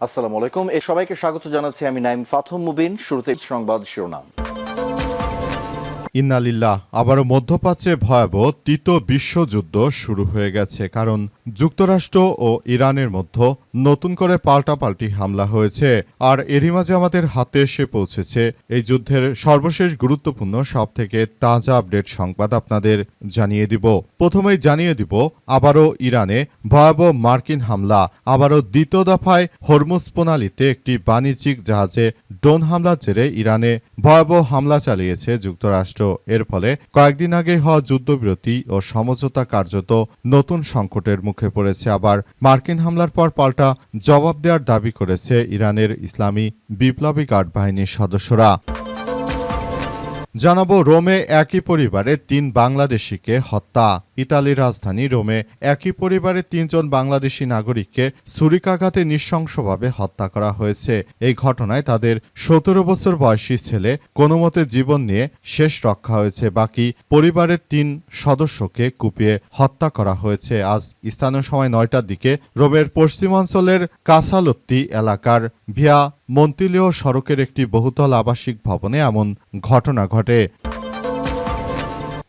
আসসালামু আলাইকুম। সবাইকে স্বাগত জানাচ্ছি আমি নাইম ফাথম মুবিন। শুরুতে সংবাদ শিরোনাম। ইন্না লিল্লাহ। আবারও মধ্যপ্রাচ্যে ভয়াবহ তৃতীয় বিশ্বযুদ্ধ শুরু হয়ে গেছে, কারণ যুক্তরাষ্ট্র ও ইরানের মধ্যে নতুন করে পাল্টাপাল্টি হামলা হয়েছে। আর এরই মাঝে আমাদের হাতে এসে পৌঁছেছে এই যুদ্ধের সর্বশেষ গুরুত্বপূর্ণ সবথেকে তাজা আপডেট সংবাদ আপনাদের জানিয়ে দিব। প্রথমেই জানিয়ে দিব আবারও ইরানে ভয়াবহ মার্কিন হামলা। আবারও দ্বিতীয় দফায় হরমুজ প্রণালীতে একটি বাণিজ্যিক জাহাজে ড্রোন হামলার জেরে ইরানে ভয়াবহ হামলা চালিয়েছে যুক্তরাষ্ট্র। এর ফলে কয়েকদিন আগে হওয়া যুদ্ধবিরতি ও সমঝোতা কার্যত নতুন সংকটের মুখে পড়েছে। আবার মার্কিন হামলার পর পাল্টা জবাব দেওয়ার দাবি করেছে ইরানের ইসলামী বিপ্লবী গার্ড বাহিনীর সদস্যরা। জানাবো রোমে একই পরিবারে ৩ বাংলাদেশিকে হত্যা। ইতালির রাজধানী রোমে একই পরিবারের ৩ জন বাংলাদেশি নাগরিককে ছুরিকাঘাতে নৃশংসভাবে হত্যা করা হয়েছে। এই ঘটনায় তাদের ১৭ বছর বয়সী ছেলে কোনোমতে জীবন নিয়ে শেষ রক্ষা হয়েছে। বাকি পরিবারের ৩ সদস্যকে কুপিয়ে হত্যা করা হয়েছে। আজ স্থানীয় সময় ৯টার দিকে রোমের পশ্চিমাঞ্চলের কাসালত্তি এলাকার ভিয়া মন্তিলিও সড়কের একটি বহুতল আবাসিক ভবনে এমন ঘটনা ঘটে।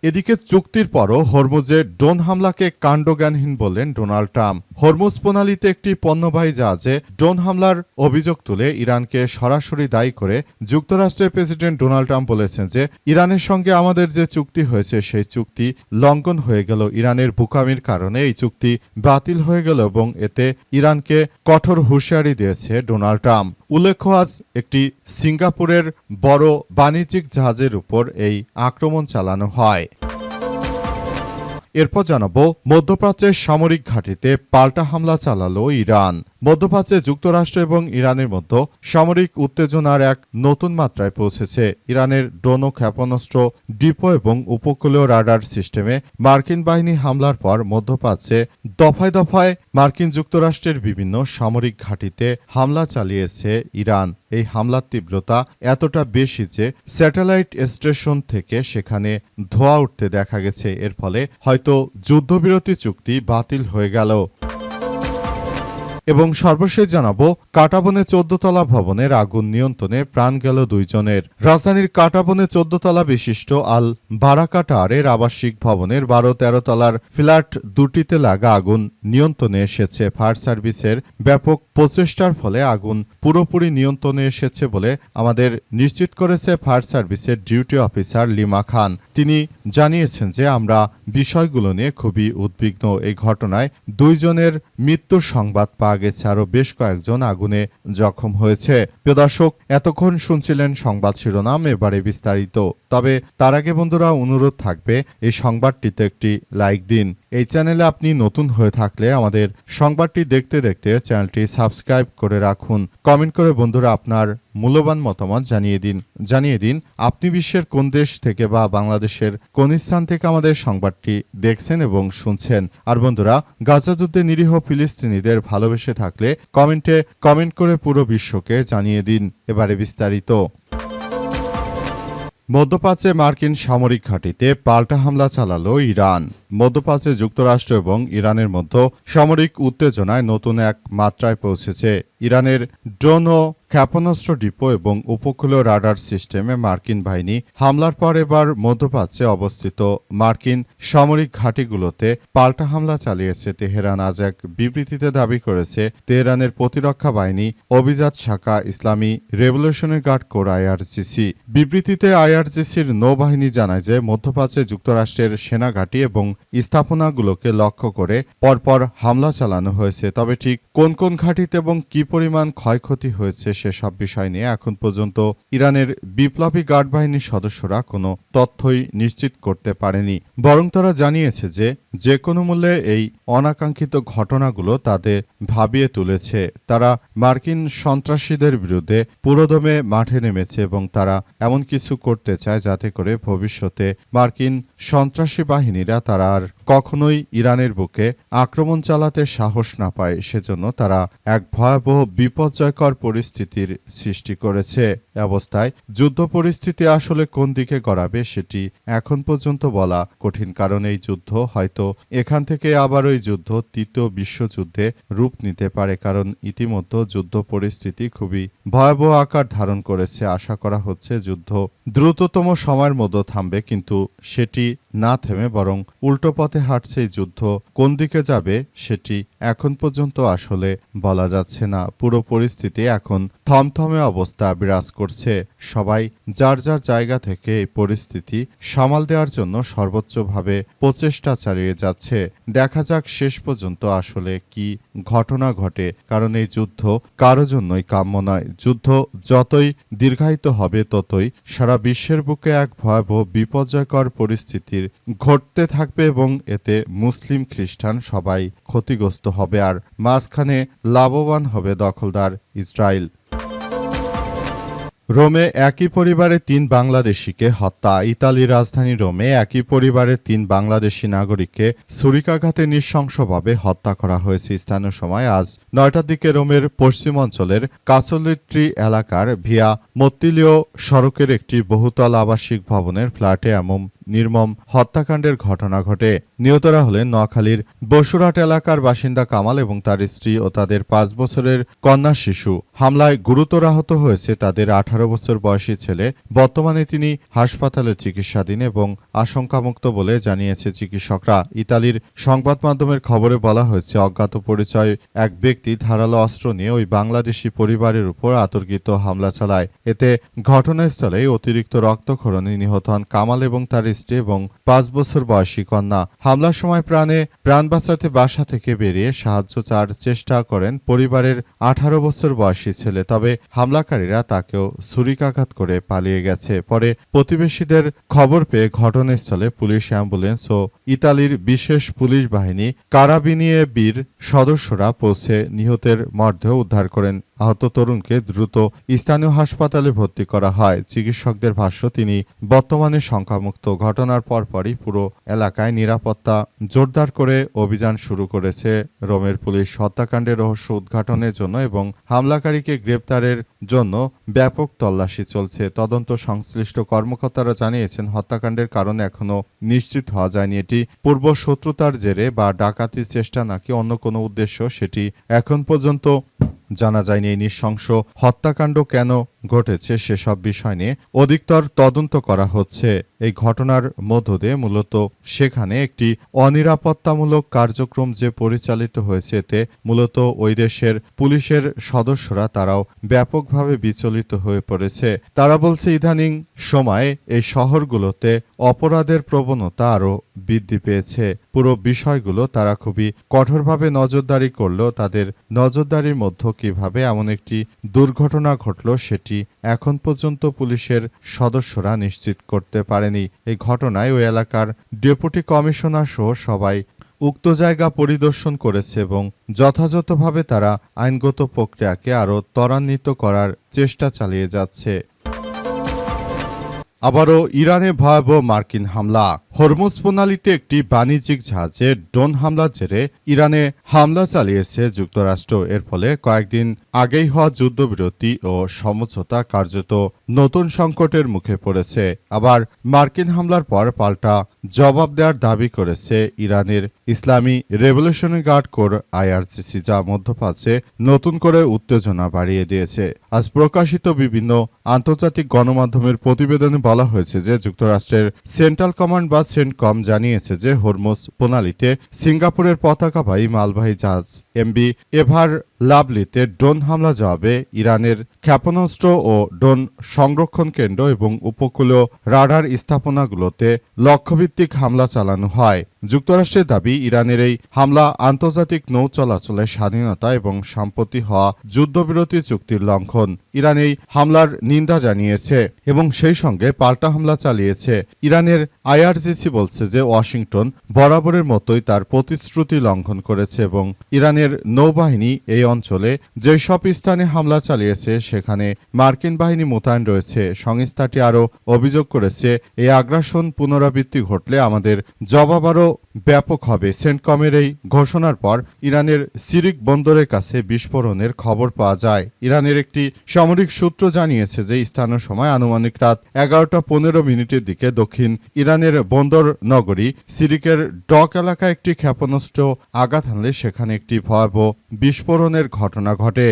এদিকে চুক্তির পরও হরমুজে ড্রোন হামলাকে কাণ্ডজ্ঞানহীন বললেন ডোনাল্ড ট্রাম্প। হরমুজ প্রণালীতে একটি পণ্যবাহী জাহাজে ড্রোন হামলার অভিযোগ তুলে ইরানকে সরাসরি দায়ী করে যুক্তরাষ্ট্রের প্রেসিডেন্ট ডোনাল্ড ট্রাম্প বলেছেন যে ইরানের সঙ্গে আমাদের যে চুক্তি হয়েছে সেই চুক্তি লঙ্ঘন হয়ে গেল। ইরানের বুকামির কারণে এই চুক্তি বাতিল হয়ে গেল এবং এতে ইরানকে কঠোর হুঁশিয়ারি দিয়েছে ডোনাল্ড ট্রাম্প। উল্লেখ্য, আজ একটি সিঙ্গাপুরের বড় বাণিজ্যিক জাহাজের উপর এই আক্রমণ চালানো হয়। এরপর জানাবো মধ্যপ্রাচ্যের সামরিক ঘাঁটিতে পাল্টা হামলা চালালো ইরান। মধ্যপ্রাচ্যে যুক্তরাষ্ট্র এবং ইরানের মধ্যে সামরিক উত্তেজনার এক নতুন মাত্রায় পৌঁছেছে। ইরানের ড্রোন ও ক্ষেপণাস্ত্র ডিপো এবং উপকূলীয় রাডার সিস্টেমে মার্কিন বাহিনী হামলার পর মধ্যপ্রাচ্যে দফায় দফায় মার্কিন যুক্তরাষ্ট্রের বিভিন্ন সামরিক ঘাঁটিতে হামলা চালিয়েছে ইরান। এই হামলার তীব্রতা এতটা বেশি যে স্যাটেলাইট স্টেশন থেকে সেখানে ধোঁয়া উঠতে দেখা গেছে। এর ফলে হয়তো যুদ্ধবিরতি চুক্তি বাতিল হয়ে গেল। এবং সর্বশেষ জানাবো কাটাবনে ১৪ তলা ভবনের আগুন নিয়ন্ত্রণে প্রাণ গেল ২ জনের। রাজধানীর কাটাবনে ১৪ তলা বিশিষ্ট আল বারাকা টাওয়ারের আবাসিক ভবনের ১২-১৩ তলার ফ্ল্যাট দুটিতে লাগা আগুন নিয়ন্ত্রণে এসেছে। ফায়ার সার্ভিসের ব্যাপক প্রচেষ্টার ফলে আগুন পুরোপুরি নিয়ন্ত্রণে এসেছে বলে আমাদের নিশ্চিত করেছে ফায়ার সার্ভিসের ডিউটি অফিসার লিমা খান। তিনি জানিয়েছেন যে আমরা বিষয়গুলো নিয়ে খুবই উদ্বিগ্ন। এই ঘটনায় ২ জনের মৃত্যুর সংবাদ পাওয়া গেছে, আরও বেশ কয়েকজন আগুনে জখম হয়েছে। প্রিয় দর্শক, এতক্ষণ শুনছিলেন সংবাদ শিরোনাম, এবারে বিস্তারিত। তবে তার আগে বন্ধুরা অনুরোধ থাকবে এই সংবাদটিতে একটি লাইক দিন। এই চ্যানেলে আপনি নতুন হয়ে থাকলে আমাদের সংবাদটি দেখতে দেখতে চ্যানেলটি সাবস্ক্রাইব করে রাখুন। কমেন্ট করে বন্ধুরা আপনার মূল্যবান মতামত জানিয়ে দিন আপনি বিশ্বের কোন দেশ থেকে বা বাংলাদেশের কোন স্থান থেকে আমাদের সংবাদটি দেখছেন এবং শুনছেন। আর বন্ধুরা, গাজা যুদ্ধে নিরীহ ফিলিস্তিনিদের ভালোবেসে থাকলে কমেন্ট করে পুরো বিশ্বকে জানিয়ে দিন। এবারে বিস্তারিত। মধ্যপ্রাচ্যে মার্কিন সামরিক ঘাঁটিতে পাল্টা হামলা চালালো ইরান। মধ্যপ্রাচ্যে যুক্তরাষ্ট্র এবং ইরানের মধ্যে সামরিক উত্তেজনায় নতুন এক মাত্রায় পৌঁছেছে। ইরানের ড্রোন ও ক্ষেপণাস্ত্র ডিপো এবং উপকূলীয় রাডার সিস্টেমে মার্কিন বাহিনী হামলার পর এবার মধ্যপ্রাচ্যে অবস্থিত মার্কিন সামরিক ঘাঁটিগুলোতে পাল্টা হামলা চালিয়েছে তেহরান। আজ এক বিবৃতিতে দাবি করেছে তেহরানের প্রতিরক্ষা বাহিনী অভিজাত শাখা ইসলামী রেভলিউশনারি গার্ড কোর আইআরজিসি। বিবৃতিতে আইআরজিসির নৌবাহিনী জানায় যে মধ্যপ্রাচ্যে যুক্তরাষ্ট্রের সেনা ঘাঁটি এবং স্থাপনাগুলোকে লক্ষ্য করে পরপর হামলা চালানো হয়েছে। তবে ঠিক কোন কোন ঘাঁটিতে এবং কি পরিমাণ ক্ষয়ক্ষতি হয়েছে সেসব বিষয় নিয়ে এখন পর্যন্ত ইরানের বিপ্লবী গার্ড বাহিনীর সদস্যরা কোনো তথ্যই নিশ্চিত করতে পারেনি। বরং তারা জানিয়েছে যে কোনো মূল্যে এই অনাকাঙ্ক্ষিত ঘটনাগুলো তাদের ভাবিয়ে তুলেছে। তারা মার্কিন সন্ত্রাসীদের বিরুদ্ধে পুরোদমে মাঠে নেমেছে এবং তারা এমন কিছু করতে চায় যাতে করে ভবিষ্যতে মার্কিন সন্ত্রাসী বাহিনীরা তারা আর কখনোই ইরানের বুকে আক্রমণ চালাতে সাহস না পায়। সেজন্য তারা এক ভয়াবহ বিপর্যয়কর পরিস্থিতির সৃষ্টি করেছে অবস্থায় যুদ্ধ পরিস্থিতি আসলে কোন দিকে গড়াবে সেটি এখন পর্যন্ত বলা কঠিন, কারণ এই যুদ্ধ হয়তো এখান থেকে আবার ওই যুদ্ধ তৃতীয় বিশ্বযুদ্ধে রূপ নিতে পারে, কারণ ইতিমধ্যে যুদ্ধ পরিস্থিতি খুবই ভয়াবহ আকার ধারণ করেছে। আশা করা হচ্ছে যুদ্ধ দ্রুততম সময়ের মধ্যে থামবে, কিন্তু সেটি না থেমে বরং উল্টো পথে হাঁটছে এই যুদ্ধ। কোন দিকে যাবে সেটি এখন পর্যন্ত আসলে বলা যাচ্ছে না। পুরো পরিস্থিতি এখন থমথমে অবস্থা বিরাজ করছে। সবাই যার যার জায়গা থেকে এই পরিস্থিতি সামাল দেওয়ার জন্য সর্বোচ্চভাবে প্রচেষ্টা চালিয়ে যাচ্ছে। দেখা যাক শেষ পর্যন্ত আসলে কি ঘটনা ঘটে, কারণ এই যুদ্ধ কারো জন্যই কাম্য নয়। যুদ্ধ যতই দীর্ঘায়িত হবে ততই সারা বিশ্বের বুকে এক ভয়াবহ বিপর্যয়কর পরিস্থিতির ঘটতে থাকবে এবং এতে মুসলিম খ্রিস্টান সবাই ক্ষতিগ্রস্ত হবে, আর মাঝখানে লাভবান হবে দখলদার ইসরায়েল। রোমে একই পরিবারের ৩ বাংলাদেশিকে হত্যা। ইতালির রাজধানী রোমে একই পরিবারের ৩ বাংলাদেশি নাগরিককে ছুরিকাঘাতে নৃশংসভাবে হত্যা করা হয়েছে। স্থানীয় সময় আজ ৯টার দিকে রোমের পশ্চিম অঞ্চলের কাসোলিট্রি এলাকার ভিয়া মত্তিলিও সড়কের একটি বহুতল আবাসিক ভবনের ফ্ল্যাটে এমন নির্মম হত্যাকাণ্ডের ঘটনা ঘটে। নিহতরা হলেন নোয়াখালীর বসুরহাট এলাকার বাসিন্দা কামাল এবং তার স্ত্রী ও তাদের ৫ বছরের কন্যা শিশু। হামলায় গুরুতর আহত হয়েছে তাদের ১৮ বছর বয়সী ছেলে। বর্তমানে তিনি হাসপাতালে চিকিৎসাধীন এবং আশঙ্কামুক্ত বলে জানিয়েছে চিকিৎসকরা। ইতালির সংবাদ মাধ্যমের খবরে বলা হয়েছে, অজ্ঞাত পরিচয় এক ব্যক্তি ধারালো অস্ত্র নিয়ে ওই বাংলাদেশি পরিবারের উপর অতর্কিত হামলা চালায়। এতে ঘটনাস্থলেই অতিরিক্ত রক্তক্ষরণে নিহত হন কামাল এবং তার স্ত্রী এবং ৫ বছর বয়সী কন্যা। হামলার সময় প্রাণ বাঁচাতে বাসা থেকে বেরিয়ে সাহায্য চাওয়ার চেষ্টা করেন পরিবারের ১৮ বছর বয়সী ছেলে, তবে হামলাকারীরা তাকেও ছুরিকাঘাত করে পালিয়ে গেছে। পরে প্রতিবেশীদের খবর পেয়ে ঘটনাস্থলে পুলিশ, অ্যাম্বুলেন্স ও ইতালির বিশেষ পুলিশ বাহিনী কারাবিনিয়েবির সদস্যরা পৌঁছে নিহতের মরদেহ উদ্ধার করেন। আহত তরুণকে দ্রুত স্থানীয় হাসপাতালে ভর্তি করা হয়। চিকিৎসকদের ভাষ্য, তিনি বর্তমানে শঙ্কামুক্ত। ঘটনার পরপরই পুরো এলাকায় নিরাপত্তা জোরদার করে অভিযান শুরু করেছে রোমের পুলিশ। হত্যাকাণ্ডের রহস্য উদ্ঘাটনের জন্য এবং হামলাকারীকে গ্রেপ্তারের জন্য ব্যাপক তল্লাশি চলছে। তদন্ত সংশ্লিষ্ট কর্মকর্তারা জানিয়েছেন, হত্যাকাণ্ডের কারণ এখনও নিশ্চিত হওয়া যায়নি। এটি পূর্ব শত্রুতার জেরে বা ডাকাতির চেষ্টা নাকি অন্য কোনো উদ্দেশ্য সেটি এখন পর্যন্ত জানা যায়নি। এই নৃশংস হত্যাকাণ্ড কেন ঘটেছে সেসব বিষয় নিয়ে অধিকতর তদন্ত করা হচ্ছে। এই ঘটনার মধ্য দিয়ে মূলত সেখানে একটি অনিরাপত্তামূলক কার্যক্রম যে পরিচালিত হয়েছে, এতে মূলত ওই দেশের পুলিশের সদস্যরা তারাও ব্যাপকভাবে বিচলিত হয়ে পড়েছে। তারা বলছে, ইদানিং সময়ে এই শহরগুলোতে অপরাধের প্রবণতা আরও বৃদ্ধি পেয়েছে। পুরো বিষয়গুলো তারা খুবই কঠোরভাবে নজরদারি করলেও তাদের নজরদারির মধ্যে কিভাবে এমন একটি দুর্ঘটনা ঘটল সেটি এখন পর্যন্ত পুলিশের সদস্যরা নিশ্চিত করতে পারেনি। এই ঘটনায় ওই এলাকার ডেপুটি কমিশনার সহ সবাই উক্ত জায়গা পরিদর্শন করেছে এবং যথাযথভাবে তারা আইনগত প্রক্রিয়াকে আরও ত্বরান্বিত করার চেষ্টা চালিয়ে যাচ্ছে। আবারও ইরানে ভয়াবহ মার্কিন হামলা। হরমুজ প্রণালীতে একটি বাণিজ্যিক জাহাজে ড্রোন হামলার জেরে ইরানে হামলা চালিয়েছে যুক্তরাষ্ট্র। এর ফলে কয়েকদিন আগেই হওয়া যুদ্ধবিরতি ও সমঝোতা কার্যত নতুন সংকটের মুখে পড়েছে। আবার মার্কিন হামলার পর পাল্টা জবাব দেওয়ার দাবি করেছে ইরানের ইসলামী রেভলিউশনারি গার্ড কোর IRGC, যা মধ্যপ্রাচ্যে নতুন করে উত্তেজনা বাড়িয়ে দিয়েছে। আজ প্রকাশিত বিভিন্ন আন্তর্জাতিক গণমাধ্যমের প্রতিবেদনে বলা হয়েছে যে যুক্তরাষ্ট্রের সেন্ট্রাল কমান্ড বা সেন্টকম জানিয়েছে যে হরমুজ প্রণালীতে সিঙ্গাপুরের পতাকাবাহী মালবাহী জাহাজ MV এভার লাভলিতে ড্রোন হামলা জবাবে ইরানের ক্ষেপণাস্ত্র ও ড্রোন সংরক্ষণ কেন্দ্র এবং উপকূলীয় রাডার স্থাপনাগুলোতে লক্ষ্যভিত্তিক হামলা চালানো হয়। যুক্তরাষ্ট্রের দাবি, ইরানের এই হামলা আন্তর্জাতিক নৌ চলাচলের স্বাধীনতা এবং সম্প্রতি হওয়া যুদ্ধবিরতি চুক্তির লঙ্ঘন। ইরান এই হামলার নিন্দা জানিয়েছে এবং সেই সঙ্গে পাল্টা হামলা চালিয়েছে। ইরানের IRGC বলছে যে ওয়াশিংটন বরাবরের মতোই তার প্রতিশ্রুতি লঙ্ঘন করেছে এবং ইরানের নৌবাহিনী এই অঞ্চলে যেসব স্থানে হামলা চালিয়েছে সেখানে মার্কিন বাহিনী মোতায়েন রয়েছে। সংস্থাটি আরও অভিযোগ করেছে, এই আগ্রাসন পুনরাবৃত্তি ঘটলে আমাদের জবাব আরও ব্যাপক হবে। সেন্টকমের এই ঘোষণার পর ইরানের সিরিক বন্দরের কাছে বিস্ফোরণের খবর পাওয়া যায়। ইরানের একটি সামরিক সূত্র জানিয়েছে যে স্থানীয় সময় আনুমানিক রাত 11:15 দিকে দক্ষিণ ইরানের বন্দর নগরী সিরিকের ডক এলাকায় একটি ক্ষেপণাস্ত্র আঘাত হানলে সেখানে একটি ভয়াবহ বিস্ফোরণের ঘটনা ঘটে।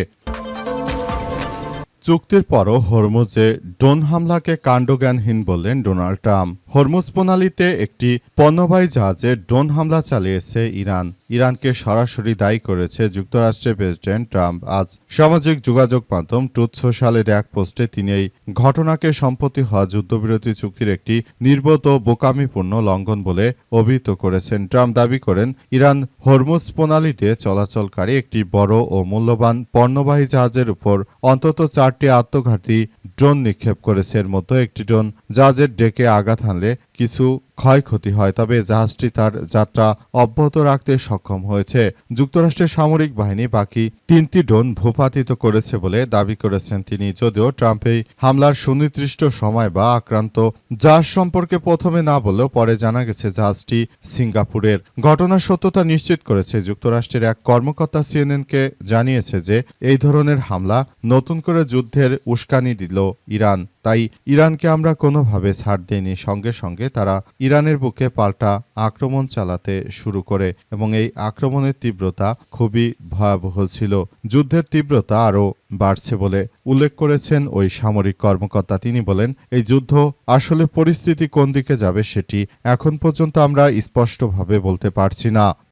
চুক্তির পরও হরমুজে ড্রোন হামলাকে কাণ্ডজ্ঞানহীন বললেন ডোনাল্ড ট্রাম্প। হরমুজ প্রণালীতে একটি পণ্যবাহী জাহাজে ড্রোন হামলা চালিয়েছে ইরান। ইরানকে সরাসরি দায়ী করেছে যুক্তরাষ্ট্রের প্রেসিডেন্ট ট্রাম্প। আজ সামাজিক যোগাযোগ মাধ্যম ট্রুথ সোশ্যালের এক পোস্টে তিনি এই ঘটনাকে সম্প্রতি হওয়া যুদ্ধবিরতি চুক্তির একটি নির্বোধ ও বোকামিপূর্ণ লঙ্ঘন বলে অভিহিত করেছেন। ট্রাম্প দাবি করেন, ইরান হরমুজ প্রণালীতে চলাচলকারী একটি বড় ও মূল্যবান পণ্যবাহী জাহাজের উপর অন্তত 4টি আত্মঘাতী ড্রোন নিক্ষেপ করেছে। এর মধ্যে একটি ড্রোন জাহাজের ডেকে আঘাত হানলে কিছু ক্ষয়ক্ষতি হয়, তবে জাহাজটি তার যাত্রা অব্যাহত রাখতে সক্ষম হয়েছে। যুক্তরাষ্ট্রের সামরিক বাহিনী বাকি 3টি ড্রোন ভূপাতিত করেছে বলে দাবি করেছেন তিনি। যদিও ট্রাম্প এই হামলার সুনির্দিষ্ট সময় বা আক্রান্ত জাহাজ সম্পর্কে প্রথমে না বললেও পরে জানা গেছে জাহাজটি সিঙ্গাপুরের। ঘটনার সত্যতা নিশ্চিত করেছে যুক্তরাষ্ট্রের এক কর্মকর্তা সিএনএনকে জানিয়েছে যে এই ধরনের হামলা নতুন করে যুদ্ধের উস্কানি দিল ইরান। তাই ইরানকে আমরা কোনোভাবে ছাড় দেইনি। সঙ্গে সঙ্গে তারা ইরানের বুকে পাল্টা আক্রমণ চালাতে শুরু করে এবং এই আক্রমণের তীব্রতা খুবই ভয়াবহ ছিল। যুদ্ধের তীব্রতা আরও বাড়ছে বলে উল্লেখ করেছেন ওই সামরিক কর্মকর্তা। তিনি বলেন, এই যুদ্ধ আসলে পরিস্থিতি কোন দিকে যাবে সেটি এখন পর্যন্ত আমরা স্পষ্টভাবে বলতে পারছি না।